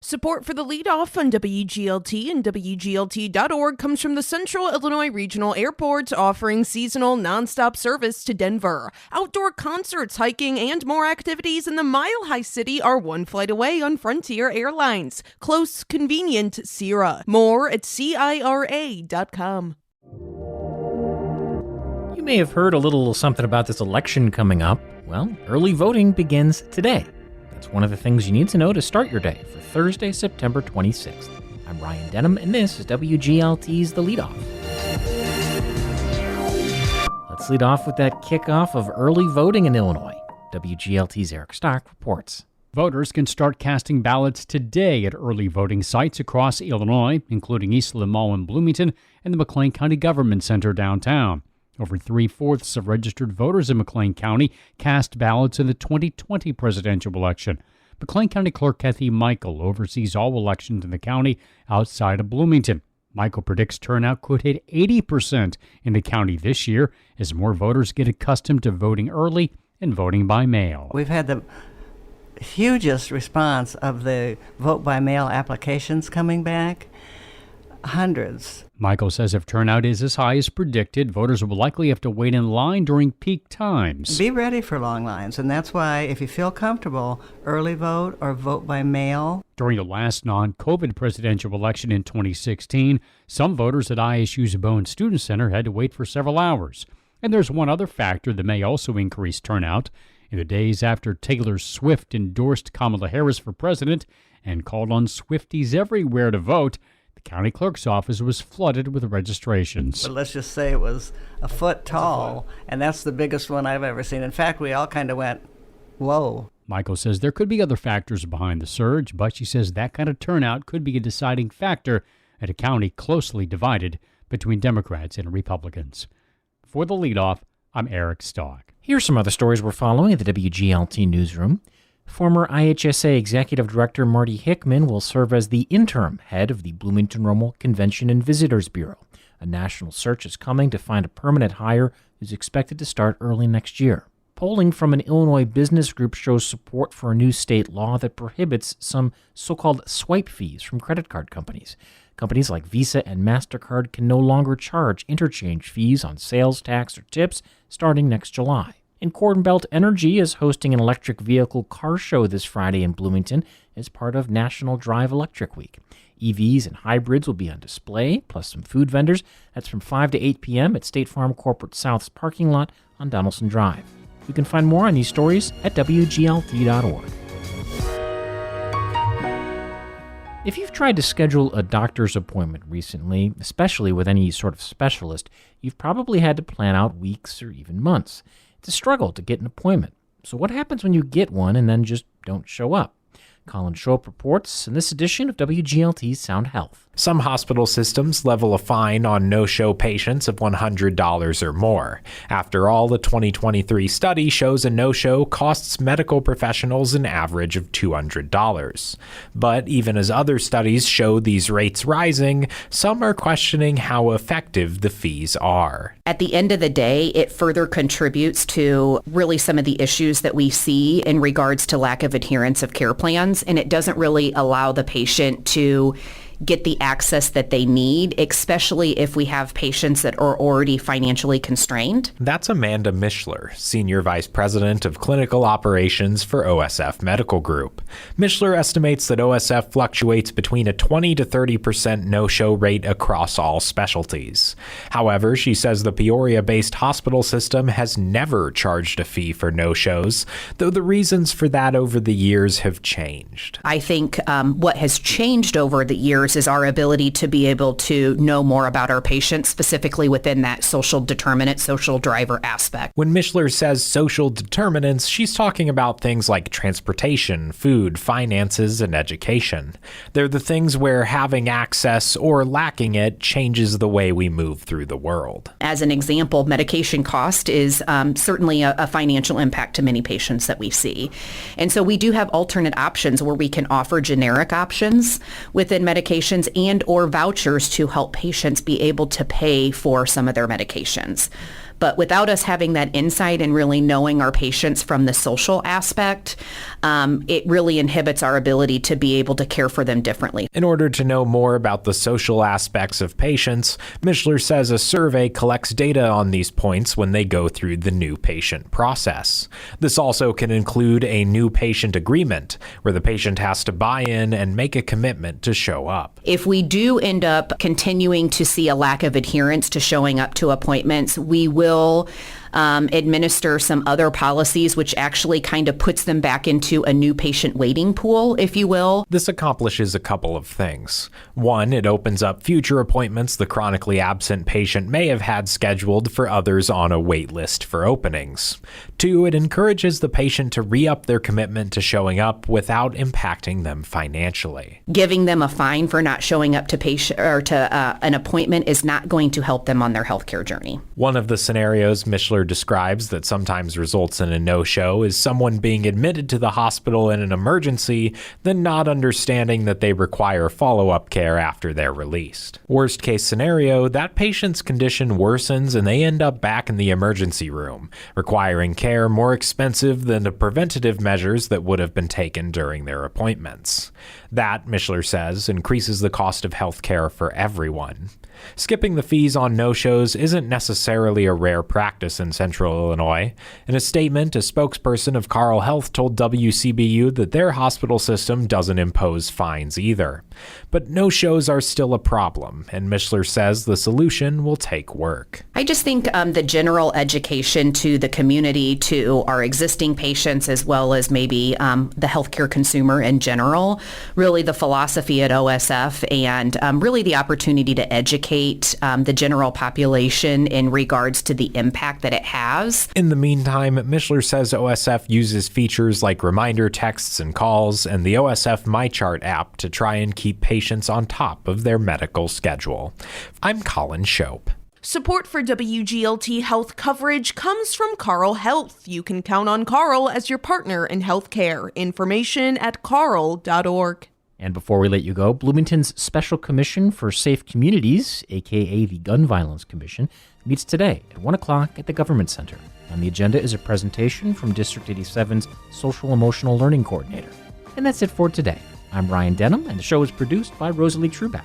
Support for the Leadoff on WGLT and WGLT.org comes from the Central Illinois Regional Airport, offering seasonal nonstop service to Denver. Outdoor concerts, hiking, and more activities in the Mile High City are one flight away on Frontier Airlines. Close, convenient, Sierra. More at CIRA.com. You may have heard a little something about this election coming up. Well, early voting begins today. That's one of the things you need to know to start your day for Thursday, September 26th. I'm Ryan Denham, and this is WGLT's The Leadoff. Let's lead off with that kickoff of early voting in Illinois. WGLT's Eric Stock reports. Voters can start casting ballots today at early voting sites across Illinois, including East Limau and Bloomington and the McLean County Government Center downtown. Over 3/4 of registered voters in McLean County cast ballots in the 2020 presidential election. McLean County Clerk Kathy Michael oversees all elections in the county outside of Bloomington. Michael predicts turnout could hit 80% in the county this year as more voters get accustomed to voting early and voting by mail. We've had the hugest response of the vote-by-mail applications coming back. Hundreds. Michael says if turnout is as high as predicted, voters will likely have to wait in line during peak times. Be ready for long lines, and that's why if you feel comfortable, early vote or vote by mail. During the last non-COVID presidential election in 2016, some voters at ISU's Bowen Student Center had to wait for several hours. And there's one other factor that may also increase turnout. In the days after Taylor Swift endorsed Kamala Harris for president and called on Swifties everywhere to vote, the county clerk's office was flooded with registrations. But let's just say it was a foot tall, and that's the biggest one I've ever seen. In fact, we all kind of went, whoa. Michael says there could be other factors behind the surge, but she says that kind of turnout could be a deciding factor at a county closely divided between Democrats and Republicans. For the Leadoff, I'm Eric Stock. Here's some other stories we're following at the WGLT newsroom. Former IHSA Executive Director Marty Hickman will serve as the interim head of the Bloomington-Rummel Convention and Visitors Bureau. A national search is coming to find a permanent hire who's expected to start early next year. Polling from an Illinois business group shows support for a new state law that prohibits some so-called swipe fees from credit card companies. Companies like Visa and MasterCard can no longer charge interchange fees on sales tax or tips starting next July. And Corn Belt Energy is hosting an electric vehicle car show this Friday in Bloomington as part of National Drive Electric Week. EVs and hybrids will be on display, plus some food vendors. That's from 5 to 8 p.m. at State Farm Corporate South's parking lot on Donaldson Drive. You can find more on these stories at WGLT.org. If you've tried to schedule a doctor's appointment recently, especially with any sort of specialist, you've probably had to plan out weeks or even months. It's a struggle to get an appointment. So what happens when you get one and then just don't show up? Colin Shope reports in this edition of WGLT's Sound Health. Some hospital systems level a fine on no-show patients of $100 or more. After all, the 2023 study shows a no-show costs medical professionals an average of $200. But even as other studies show these rates rising, some are questioning how effective the fees are. At the end of the day, it further contributes to really some of the issues that we see in regards to lack of adherence of care plans, and it doesn't really allow the patient to get the access that they need, especially if we have patients that are already financially constrained. That's Amanda Mishler, Senior Vice President of Clinical Operations for OSF Medical Group. Mishler estimates that OSF fluctuates between a 20 to 30% no-show rate across all specialties. However, she says the Peoria-based hospital system has never charged a fee for no-shows, though the reasons for that over the years have changed. I think what has changed over the years is our ability to be able to know more about our patients, specifically within that social determinant, social driver aspect. When Mishler says social determinants, she's talking about things like transportation, food, finances, and education. They're the things where having access or lacking it changes the way we move through the world. As an example, medication cost is certainly a financial impact to many patients that we see. And so we do have alternate options where we can offer generic options within medication and or vouchers to help patients be able to pay for some of their medications. But without us having that insight and really knowing our patients from the social aspect, it really inhibits our ability to be able to care for them differently. In order to know more about the social aspects of patients, Mishler says a survey collects data on these points when they go through the new patient process. This also can include a new patient agreement, where the patient has to buy in and make a commitment to show up. If we do end up continuing to see a lack of adherence to showing up to appointments, we will administer some other policies, which actually kind of puts them back into a new patient waiting pool, if you will. This accomplishes a couple of things. One, it opens up future appointments the chronically absent patient may have had scheduled for others on a wait list for openings. Two, it encourages the patient to re-up their commitment to showing up without impacting them financially. Giving them a fine for not showing up to an appointment is not going to help them on their healthcare journey. One of the scenarios Mishler describes that sometimes results in a no-show is someone being admitted to the hospital in an emergency, then not understanding that they require follow-up care after they're released. Worst case scenario, that patient's condition worsens and they end up back in the emergency room, requiring care more expensive than the preventative measures that would have been taken during their appointments. That, Mishler says, increases the cost of health care for everyone. Skipping the fees on no-shows isn't necessarily a rare practice in Central Illinois. In a statement, a spokesperson of Carle Health told WCBU that their hospital system doesn't impose fines either. But no-shows are still a problem, and Mishler says the solution will take work. I just think the general education to the community, to our existing patients, as well as maybe the healthcare consumer in general, really the philosophy at OSF, and really the opportunity to educate the general population in regards to the impact that it has. In the meantime, Mishler says OSF uses features like reminder texts and calls and the OSF MyChart app to try and keep patients on top of their medical schedule. I'm Colin Shope. Support for WGLT health coverage comes from Carle Health. You can count on Carle as your partner in healthcare. Information at carle.org. And before we let you go, Bloomington's Special Commission for Safe Communities, aka the Gun Violence Commission, meets today at 1 o'clock at the Government Center. On the agenda is a presentation from District 87's Social Emotional Learning Coordinator. And that's it for today. I'm Ryan Denham, and the show is produced by Rosalie Truback.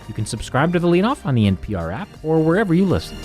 You can subscribe to the Leadoff on the NPR app or wherever you listen.